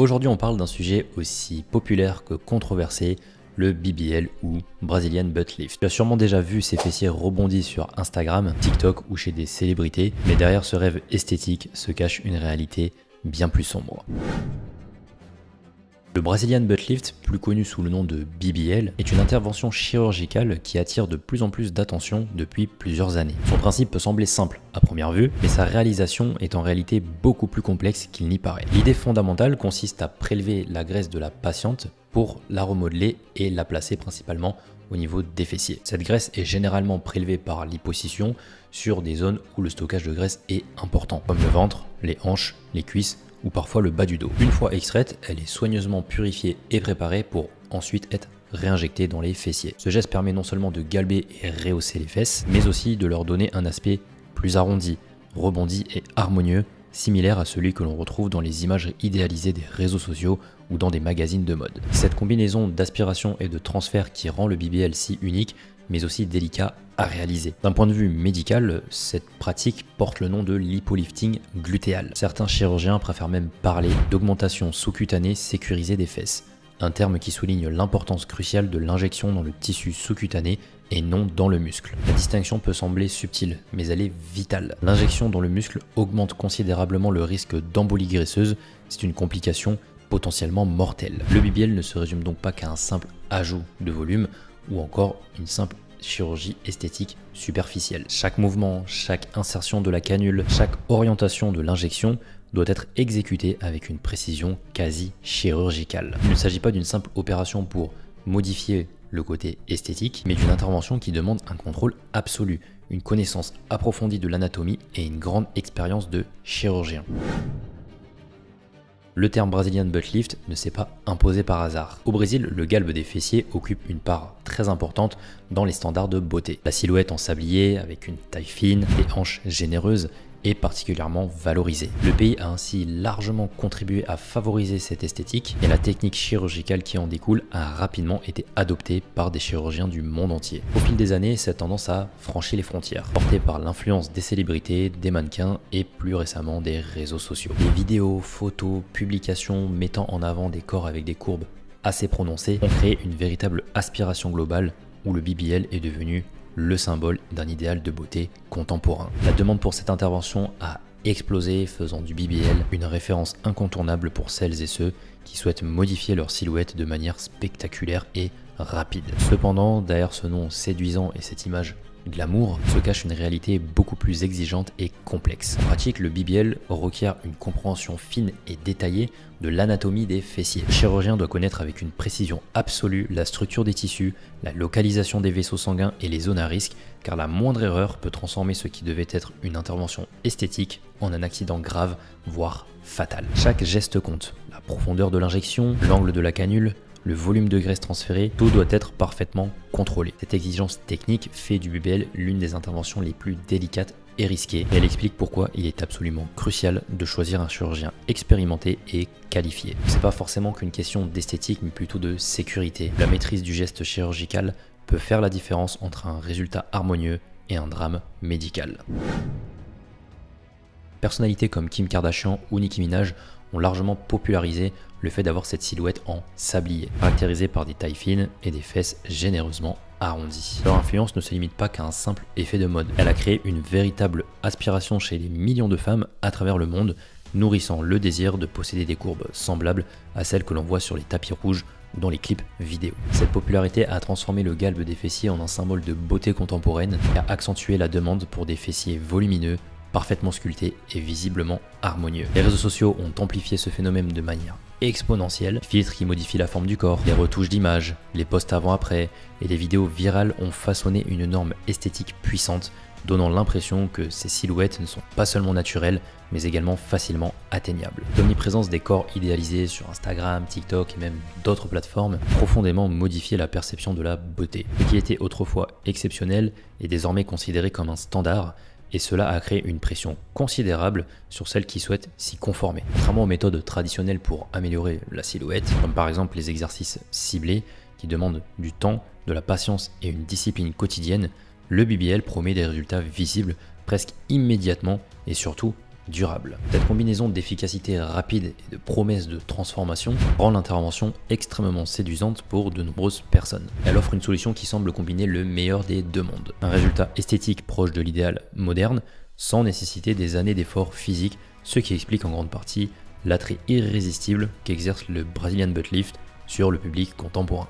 Aujourd'hui on parle d'un sujet aussi populaire que controversé, le BBL ou Brazilian Butt Lift. Tu as sûrement déjà vu ces fessiers rebondis sur Instagram, TikTok ou chez des célébrités, mais derrière ce rêve esthétique se cache une réalité bien plus sombre. Le Brazilian Butt Lift, plus connu sous le nom de BBL, est une intervention chirurgicale qui attire de plus en plus d'attention depuis plusieurs années. Son principe peut sembler simple à première vue, mais sa réalisation est en réalité beaucoup plus complexe qu'il n'y paraît. L'idée fondamentale consiste à prélever la graisse de la patiente pour la remodeler et la placer principalement au niveau des fessiers. Cette graisse est généralement prélevée par liposuction sur des zones où le stockage de graisse est important, comme le ventre, les hanches, les cuisses ou parfois le bas du dos. Une fois extraite, elle est soigneusement purifiée et préparée pour ensuite être réinjectée dans les fessiers. Ce geste permet non seulement de galber et rehausser les fesses, mais aussi de leur donner un aspect plus arrondi, rebondi et harmonieux, similaire à celui que l'on retrouve dans les images idéalisées des réseaux sociaux ou dans des magazines de mode. Cette combinaison d'aspiration et de transfert qui rend le BBL si unique, mais aussi délicat à réaliser. D'un point de vue médical, cette pratique porte le nom de lipolifting glutéal. Certains chirurgiens préfèrent même parler d'augmentation sous-cutanée sécurisée des fesses, un terme qui souligne l'importance cruciale de l'injection dans le tissu sous-cutané et non dans le muscle. La distinction peut sembler subtile, mais elle est vitale. L'injection dans le muscle augmente considérablement le risque d'embolie graisseuse, c'est une complication potentiellement mortelle. Le BBL ne se résume donc pas qu'à un simple ajout de volume ou encore une simple chirurgie esthétique superficielle. Chaque mouvement, chaque insertion de la canule, chaque orientation de l'injection doit être exécutée avec une précision quasi chirurgicale. Il ne s'agit pas d'une simple opération pour modifier le côté esthétique, mais d'une intervention qui demande un contrôle absolu, une connaissance approfondie de l'anatomie et une grande expérience de chirurgien. Le terme Brazilian Butt Lift ne s'est pas imposé par hasard. Au Brésil, le galbe des fessiers occupe une part très importante dans les standards de beauté. La silhouette en sablier, avec une taille fine, des hanches généreuses, est particulièrement valorisée. Le pays a ainsi largement contribué à favoriser cette esthétique et la technique chirurgicale qui en découle a rapidement été adoptée par des chirurgiens du monde entier. Au fil des années, cette tendance a franchi les frontières, portée par l'influence des célébrités, des mannequins et plus récemment des réseaux sociaux. Les vidéos, photos, publications mettant en avant des corps avec des courbes assez prononcées ont créé une véritable aspiration globale où le BBL est devenu le symbole d'un idéal de beauté contemporain. La demande pour cette intervention a explosé, faisant du BBL une référence incontournable pour celles et ceux qui souhaitent modifier leur silhouette de manière spectaculaire et rapide. Cependant, derrière ce nom séduisant et cette image glamour se cache une réalité beaucoup plus exigeante et complexe. En pratique, le BBL requiert une compréhension fine et détaillée de l'anatomie des fessiers. Le chirurgien doit connaître avec une précision absolue la structure des tissus, la localisation des vaisseaux sanguins et les zones à risque, car la moindre erreur peut transformer ce qui devait être une intervention esthétique en un accident grave, voire fatal. Chaque geste compte. La profondeur de l'injection, l'angle de la canule, le volume de graisse transféré, tout doit être parfaitement contrôlé. Cette exigence technique fait du BBL l'une des interventions les plus délicates et risquées, et elle explique pourquoi il est absolument crucial de choisir un chirurgien expérimenté et qualifié. C'est pas forcément qu'une question d'esthétique, mais plutôt de sécurité. La maîtrise du geste chirurgical peut faire la différence entre un résultat harmonieux et un drame médical. Personnalités comme Kim Kardashian ou Nicki Minaj ont largement popularisé le fait d'avoir cette silhouette en sablier, caractérisée par des tailles fines et des fesses généreusement arrondies. Leur influence ne se limite pas qu'à un simple effet de mode. Elle a créé une véritable aspiration chez des millions de femmes à travers le monde, nourrissant le désir de posséder des courbes semblables à celles que l'on voit sur les tapis rouges ou dans les clips vidéo. Cette popularité a transformé le galbe des fessiers en un symbole de beauté contemporaine et a accentué la demande pour des fessiers volumineux, parfaitement sculptés et visiblement harmonieux. Les réseaux sociaux ont amplifié ce phénomène de manière exponentielle. Les filtres qui modifient la forme du corps, les retouches d'images, les posts avant-après et les vidéos virales ont façonné une norme esthétique puissante, donnant l'impression que ces silhouettes ne sont pas seulement naturelles, mais également facilement atteignables. L'omniprésence des corps idéalisés sur Instagram, TikTok et même d'autres plateformes a profondément modifié la perception de la beauté. Ce qui était autrefois exceptionnel est désormais considéré comme un standard, et cela a créé une pression considérable sur celles qui souhaitent s'y conformer. Contrairement aux méthodes traditionnelles pour améliorer la silhouette, comme par exemple les exercices ciblés qui demandent du temps, de la patience et une discipline quotidienne, le BBL promet des résultats visibles presque immédiatement et surtout durable. Cette combinaison d'efficacité rapide et de promesses de transformation rend l'intervention extrêmement séduisante pour de nombreuses personnes. Elle offre une solution qui semble combiner le meilleur des deux mondes. Un résultat esthétique proche de l'idéal moderne, sans nécessiter des années d'efforts physiques, ce qui explique en grande partie l'attrait irrésistible qu'exerce le Brazilian Butt Lift sur le public contemporain.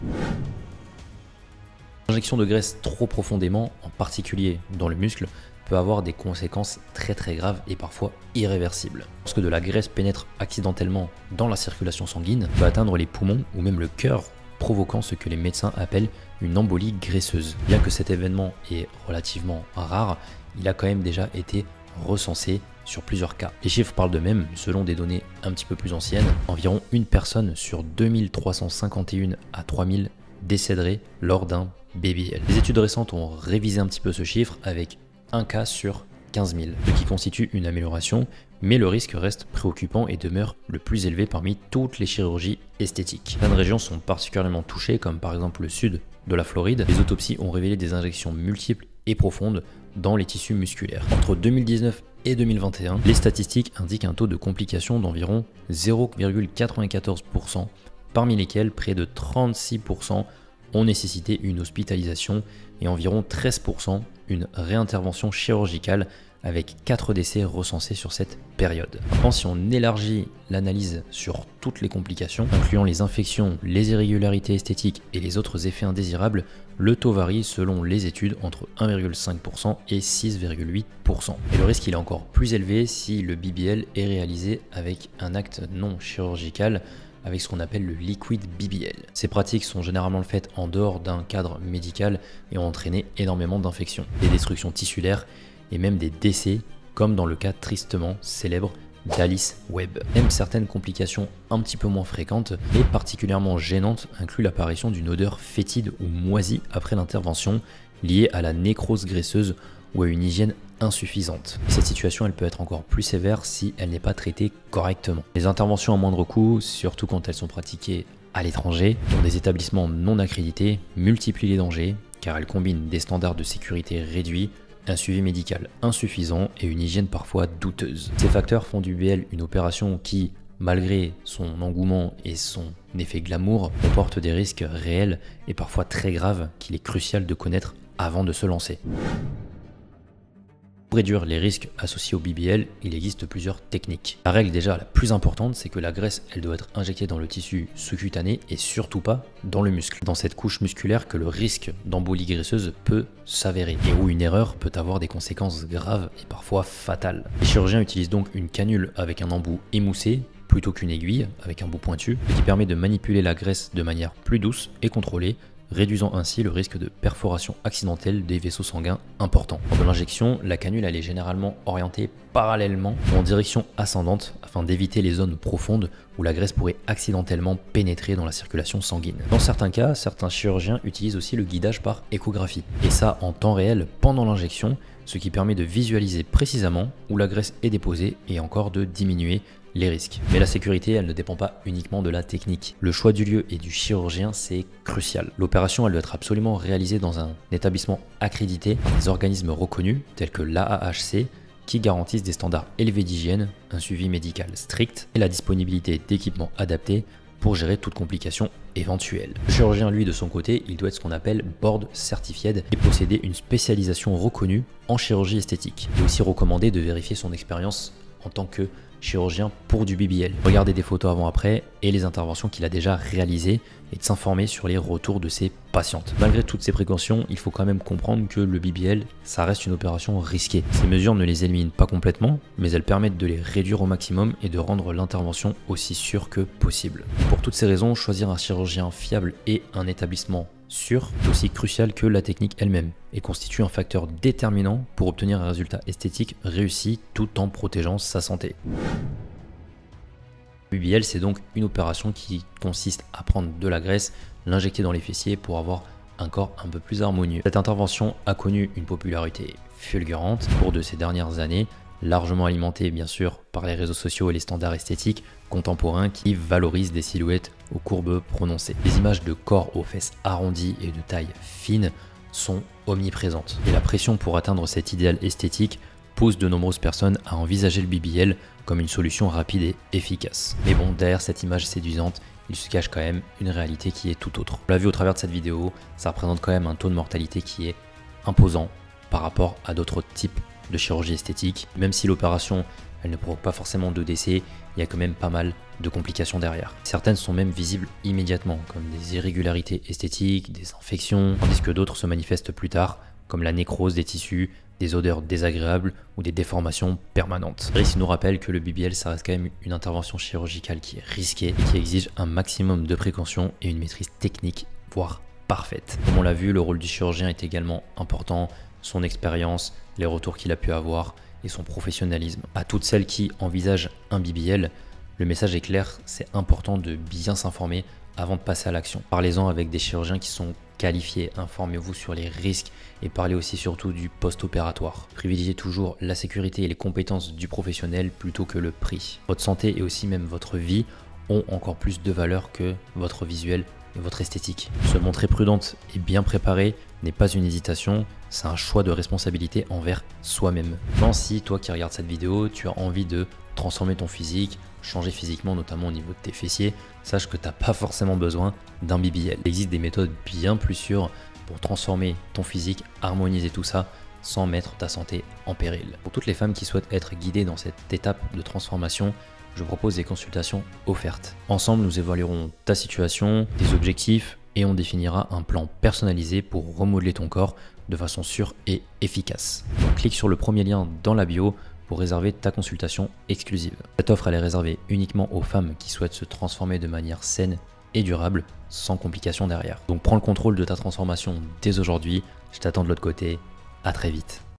L'injection de graisse trop profondément, en particulier dans le muscle, peut avoir des conséquences très graves et parfois irréversibles. Lorsque de la graisse pénètre accidentellement dans la circulation sanguine, peut atteindre les poumons ou même le cœur, provoquant ce que les médecins appellent une embolie graisseuse. Bien que cet événement est relativement rare, il a quand même déjà été recensé sur plusieurs cas. Les chiffres parlent d'eux-mêmes, selon des données un petit peu plus anciennes, environ une personne sur 2351 à 3000 décéderait lors d'un BBL. Les études récentes ont révisé un petit peu ce chiffre avec un cas sur 15 000, ce qui constitue une amélioration, mais le risque reste préoccupant et demeure le plus élevé parmi toutes les chirurgies esthétiques. Certaines régions sont particulièrement touchées, comme par exemple le sud de la Floride. Les autopsies ont révélé des injections multiples et profondes dans les tissus musculaires. Entre 2019 et 2021, les statistiques indiquent un taux de complications d'environ 0,94%, parmi lesquels près de 36% ont nécessité une hospitalisation et environ 13% une réintervention chirurgicale, avec 4 décès recensés sur cette période. Maintenant, si on élargit l'analyse sur toutes les complications, incluant les infections, les irrégularités esthétiques et les autres effets indésirables, le taux varie selon les études entre 1,5% et 6,8%. Et le risque il est encore plus élevé si le BBL est réalisé avec un acte non chirurgical, avec ce qu'on appelle le liquid BBL. Ces pratiques sont généralement faites en dehors d'un cadre médical et ont entraîné énormément d'infections, des destructions tissulaires et même des décès, comme dans le cas tristement célèbre d'Alice Webb. Même certaines complications un petit peu moins fréquentes et particulièrement gênantes incluent l'apparition d'une odeur fétide ou moisie après l'intervention, liée à la nécrose graisseuse ou à une hygiène insuffisante. Cette situation elle peut être encore plus sévère si elle n'est pas traitée correctement. Les interventions à moindre coût, surtout quand elles sont pratiquées à l'étranger, dans des établissements non accrédités, multiplient les dangers car elles combinent des standards de sécurité réduits, un suivi médical insuffisant et une hygiène parfois douteuse. Ces facteurs font du BBL une opération qui, malgré son engouement et son effet glamour, comporte des risques réels et parfois très graves qu'il est crucial de connaître avant de se lancer. Pour réduire les risques associés au BBL, il existe plusieurs techniques. La règle déjà la plus importante, c'est que la graisse, elle doit être injectée dans le tissu sous-cutané et surtout pas dans le muscle. Dans cette couche musculaire que le risque d'embolie graisseuse peut s'avérer et où une erreur peut avoir des conséquences graves et parfois fatales. Les chirurgiens utilisent donc une canule avec un embout émoussé plutôt qu'une aiguille avec un bout pointu, ce qui permet de manipuler la graisse de manière plus douce et contrôlée, réduisant ainsi le risque de perforation accidentelle des vaisseaux sanguins importants. Lors de l'injection, la canule elle est généralement orientée parallèlement ou en direction ascendante afin d'éviter les zones profondes où la graisse pourrait accidentellement pénétrer dans la circulation sanguine. Dans certains cas, certains chirurgiens utilisent aussi le guidage par échographie, et ça en temps réel pendant l'injection, ce qui permet de visualiser précisément où la graisse est déposée et encore de diminuer les risques. Mais la sécurité, elle ne dépend pas uniquement de la technique. Le choix du lieu et du chirurgien, c'est crucial. L'opération, elle doit être absolument réalisée dans un établissement accrédité par des organismes reconnus tels que l'AAHC, qui garantissent des standards élevés d'hygiène, un suivi médical strict et la disponibilité d'équipements adaptés pour gérer toute complication éventuelle. Le chirurgien, lui, de son côté, il doit être ce qu'on appelle board certified et posséder une spécialisation reconnue en chirurgie esthétique. Il est aussi recommandé de vérifier son expérience en tant que chirurgien pour du BBL. Regardez des photos avant-après et les interventions qu'il a déjà réalisées et de s'informer sur les retours de ses patientes. Malgré toutes ces précautions, il faut quand même comprendre que le BBL, ça reste une opération risquée. Ces mesures ne les éliminent pas complètement, mais elles permettent de les réduire au maximum et de rendre l'intervention aussi sûre que possible. Pour toutes ces raisons, choisir un chirurgien fiable et un établissement sûr est aussi crucial que la technique elle-même et constitue un facteur déterminant pour obtenir un résultat esthétique réussi tout en protégeant sa santé. Le BBL, c'est donc une opération qui consiste à prendre de la graisse, l'injecter dans les fessiers pour avoir un corps un peu plus harmonieux. Cette intervention a connu une popularité fulgurante au cours de ces dernières années, largement alimentée bien sûr par les réseaux sociaux et les standards esthétiques contemporains qui valorisent des silhouettes aux courbes prononcées. Les images de corps aux fesses arrondies et de taille fine sont omniprésentes. Et la pression pour atteindre cet idéal esthétique pousse de nombreuses personnes à envisager le BBL comme une solution rapide et efficace. Mais bon, derrière cette image séduisante, il se cache quand même une réalité qui est tout autre. On l'a vu au travers de cette vidéo, ça représente quand même un taux de mortalité qui est imposant par rapport à d'autres types de chirurgie esthétique. Même si l'opération, elle ne provoque pas forcément de décès, il y a quand même pas mal de complications derrière. Certaines sont même visibles immédiatement, comme des irrégularités esthétiques, des infections, tandis que d'autres se manifestent plus tard, comme la nécrose des tissus, des odeurs désagréables ou des déformations permanentes. Ici nous rappelle que le BBL, ça reste quand même une intervention chirurgicale qui est risquée et qui exige un maximum de précaution et une maîtrise technique, voire parfaite. Comme on l'a vu, le rôle du chirurgien est également important, son expérience, les retours qu'il a pu avoir et son professionnalisme. À toutes celles qui envisagent un BBL, le message est clair, c'est important de bien s'informer avant de passer à l'action. Parlez-en avec des chirurgiens qui sont qualifiés, informez-vous sur les risques et parlez aussi surtout du post-opératoire. Privilégiez toujours la sécurité et les compétences du professionnel plutôt que le prix. Votre santé et aussi même votre vie ont encore plus de valeur que votre visuel et votre esthétique. Se montrer prudente et bien préparée n'est pas une hésitation, c'est un choix de responsabilité envers soi-même. Maintenant, si toi qui regardes cette vidéo, tu as envie de transformer ton physique, changer physiquement notamment au niveau de tes fessiers, sache que tu n'as pas forcément besoin d'un BBL. Il existe des méthodes bien plus sûres pour transformer ton physique, harmoniser tout ça sans mettre ta santé en péril. Pour toutes les femmes qui souhaitent être guidées dans cette étape de transformation, je propose des consultations offertes. Ensemble, nous évaluerons ta situation, tes objectifs et on définira un plan personnalisé pour remodeler ton corps de façon sûre et efficace. Donc, clique sur le premier lien dans la bio pour réserver ta consultation exclusive. Cette offre elle est réservée uniquement aux femmes qui souhaitent se transformer de manière saine et durable, sans complications derrière. Donc prends le contrôle de ta transformation dès aujourd'hui, je t'attends de l'autre côté, à très vite.